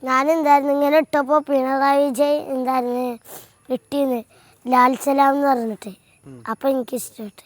ഞാനെന്തായിരുന്നു ഇങ്ങനെ ഇട്ടപ്പോൾ പിണറായി വിജയ് എന്തായിരുന്നു ഇട്ടിന്ന് ലാൽ സലാം എന്ന് പറഞ്ഞിട്ട്, അപ്പോൾ എനിക്ക് ഇഷ്ടപ്പെട്ടു.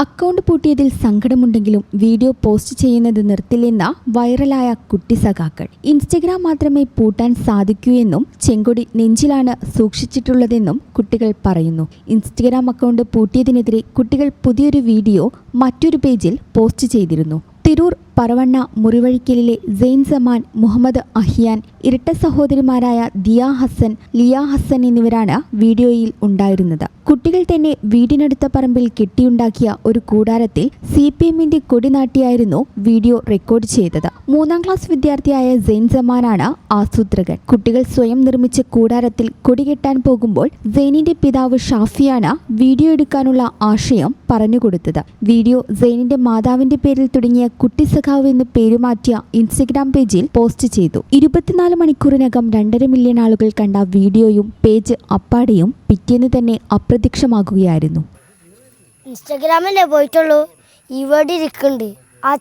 അക്കൗണ്ട് പൂട്ടിയതിൽ സങ്കടമുണ്ടെങ്കിലും വീഡിയോ പോസ്റ്റ് ചെയ്യുന്നത് നിർത്തില്ലെന്ന വൈറലായ കുട്ടി സഖാക്കൾ. ഇൻസ്റ്റഗ്രാം മാത്രമേ പൂട്ടാൻ സാധിക്കൂ എന്നും ചെങ്കൊടി നെഞ്ചിലാണ് സൂക്ഷിച്ചിട്ടുള്ളതെന്നും കുട്ടികൾ പറയുന്നു. ഇൻസ്റ്റഗ്രാം അക്കൗണ്ട് പൂട്ടിയതിനെതിരെ കുട്ടികൾ പുതിയൊരു വീഡിയോ മറ്റൊരു പേജിൽ പോസ്റ്റ് ചെയ്തിരുന്നു. തിരൂർ പറവണ്ണ മുറിവഴിക്കലിലെ സെയിൻ സമാൻ, മുഹമ്മദ് അഹിയാൻ, ഇരട്ട സഹോദരിമാരായ ദിയ ഹസൻ, ലിയ ഹസൻ എന്നിവരാണ് വീഡിയോയിൽ ഉണ്ടായിരുന്നത്. കുട്ടികൾ തന്നെ വീടിനടുത്ത പറമ്പിൽ കെട്ടിയുണ്ടാക്കിയ ഒരു കൂടാരത്തിൽ CPMന്റെ കൊടി നാട്ടിയായിരുന്നു വീഡിയോ റെക്കോർഡ് ചെയ്തത്. 3ാം ക്ലാസ് വിദ്യാർത്ഥിയായ സെയിൻ സമാനാണ് ആസൂത്രകൻ. കുട്ടികൾ സ്വയം നിർമ്മിച്ച കൂടാരത്തിൽ കൊടി കെട്ടാൻ പോകുമ്പോൾ സെയിനിന്റെ പിതാവ് ഷാഫിയാണ് വീഡിയോ എടുക്കാനുള്ള ആശയം പറഞ്ഞുകൊടുത്തത്. വീഡിയോ സെയിനിന്റെ മാതാവിന്റെ പേരിൽ തുടങ്ങിയ കുട്ടി സഖാവ് എന്ന് പേരുമാറ്റിയ ഇൻസ്റ്റഗ്രാം പേജിൽ പോസ്റ്റ് ചെയ്തു. 24 മണിക്കൂറിനകം 2.5 മില്യൺ ആളുകൾ കണ്ട വീഡിയോയും പേജ് അപ്പാടെയും പിറ്റേന്ന് തന്നെ അപ്രത്യക്ഷമാകുകയായിരുന്നു. ഇൻസ്റ്റഗ്രാമിലേ പോയിട്ടുള്ളൂ, ഇവിടെ ഇരിക്കുന്നുണ്ട് ആ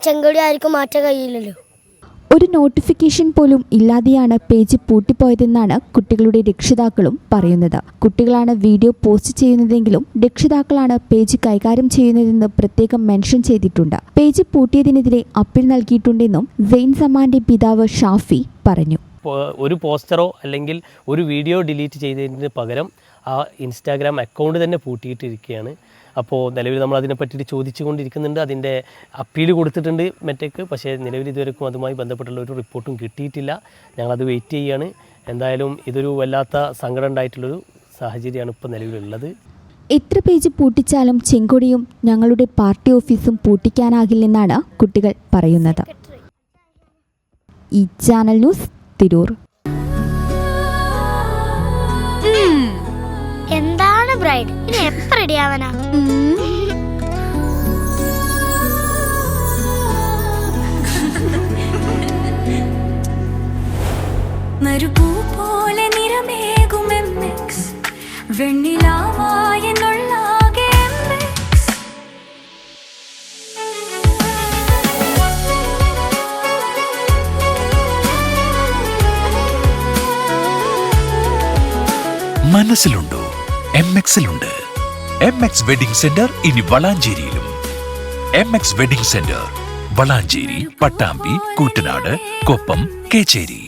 ചെങ്കൊടി ആർക്കും മാറ്റാൻ കഴിയില്ലല്ലോ. ഒരു നോട്ടിഫിക്കേഷൻ പോലും ഇല്ലാതെയാണ് പേജ് പൂട്ടിപ്പോയതെന്നാണ് കുട്ടികളുടെ രക്ഷിതാക്കളും പറയുന്നത്. കുട്ടികളാണ് വീഡിയോ പോസ്റ്റ് ചെയ്യുന്നതെങ്കിലും രക്ഷിതാക്കളാണ് പേജ് കൈകാര്യം ചെയ്യുന്നതെന്ന് പ്രത്യേകം മെൻഷൻ ചെയ്തിട്ടുണ്ട്. പേജ് പൂട്ടിയതിനെതിരെ അപ്പീൽ നൽകിയിട്ടുണ്ടെന്നും സെയിൻ സമാന്റെ പിതാവ് ഷാഫി പറഞ്ഞു. ഒരു പോസ്റ്ററോ അല്ലെങ്കിൽ ഒരു വീഡിയോ ഡിലീറ്റ് ചെയ്തതിന് പകരം ആ ഇൻസ്റ്റാഗ്രാം അക്കൗണ്ട് തന്നെ പൂട്ടിയിട്ടിരിക്കുകയാണ്. അപ്പോൾ നിലവിൽ നമ്മൾ അതിനെപ്പറ്റി ചോദിച്ചു കൊണ്ടിരിക്കുന്നുണ്ട്. അതിൻ്റെ അപ്പീൽ കൊടുത്തിട്ടുണ്ട് മെറ്റയ്ക്ക്. പക്ഷേ നിലവിൽ ഇതുവരെക്കും അതുമായി ബന്ധപ്പെട്ടുള്ള ഒരു റിപ്പോർട്ടും കിട്ടിയിട്ടില്ല. ഞങ്ങളത് വെയിറ്റ് ചെയ്യുകയാണ്. എന്തായാലും ഇതൊരു വല്ലാത്ത സങ്കടം ഉണ്ടായിട്ടുള്ളൊരു സാഹചര്യമാണ് ഇപ്പോൾ നിലവിലുള്ളത്. എത്ര പേജ് പൂട്ടിച്ചാലും ചെങ്കൊടിയും ഞങ്ങളുടെ പാർട്ടി ഓഫീസും പൂട്ടിക്കാനാകില്ലെന്നാണ് കുട്ടികൾ പറയുന്നത്. ഈ ചാനൽ ന്യൂസ്, തിരൂർ. എന്താണ് ബ്രൈഡ്, ഇനി എപ്പോൾ റെഡി ആവാനാ? നറുപൂ പോലെ നിറമേകും MX, വെണ്ണിലാവായെന്നുള്ളാകെ MX. മനസ്സിലുണ്ടോ? MXലുണ്ട്. MX വെഡിംഗ് സെന്റർ ഇനി വളാഞ്ചേരിയിലും. MX wedding centre Valanchery, Pattambi, Koottanad, Koppam, Kecheri.